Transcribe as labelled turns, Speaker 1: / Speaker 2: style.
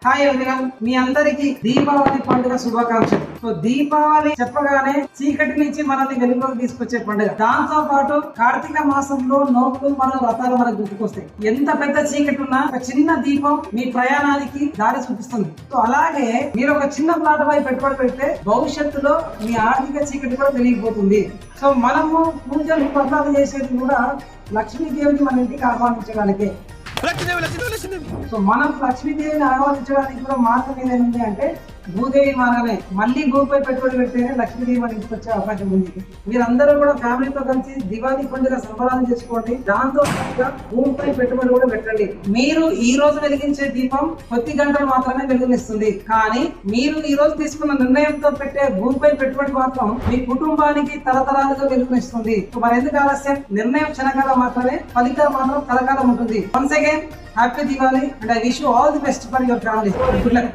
Speaker 1: Hi everyone, మీ అందరికి దీపావళి పండుగ శుభాకాంక్షలు. సో దీపావళి చెప్పగానే చీకటి నుంచి మనల్ని వెలుగులోకి తీసుకొచ్చే పండుగ. దాంతో పాటు కార్తీక మాసంలో నోట్లు మన వ్రతాలు మనకు గుర్తుకొస్తాయి. ఎంత పెద్ద చీకటి ఉన్నా ఒక చిన్న దీపం మీ ప్రయాణానికి దారి చూపిస్తుంది. సో అలాగే మీరు ఒక చిన్న ప్లాట్ పై పెట్టుబడి పెడితే భవిష్యత్తులో మీ ఆర్థిక చీకటి కూడా తెలియకపోతుంది. సో మనము పూజలు వ్రతాలు చేసేది కూడా లక్ష్మీదేవిని మన ఇంటికి ఆహ్వానించడానికే. సో మనం లక్ష్మీదేవిని ఆహ్వానించడానికి కూడా మార్గం ఏదైంది అంటే భూదేవి మార్గమే. మళ్ళీ భూమిపై పెట్టుబడి పెడితేనే లక్ష్మీదేవి మన ఇంటికి వచ్చే అవకాశం ఉంది. మీరందరూ కూడా ఫ్యామిలీతో కలిసి దివాళీ పండుగ సంబరాలు చేసుకోండి. దాంతో పాటుగా భూమిపై పెట్టుబడి కూడా పెట్టండి. మీరు ఈ రోజు వెలిగించే దీపం కొద్ది గంటలు మాత్రమే వెలుగునిస్తుంది, కానీ మీరు ఈ రోజు తీసుకున్న నిర్ణయంతో పెట్టే భూమిపై పెట్టుబడి మాత్రం మీ కుటుంబానికి తరతరాలుగా వెలుగునిస్తుంది. మరి ఎందుకు ఆలస్యం? నిర్ణయం క్షణకాలం మాత్రమే, ఫలితం మాత్రం కలకాలం ఉంటుంది. Once again happy Diwali and I wish you all the best for your family. Good luck.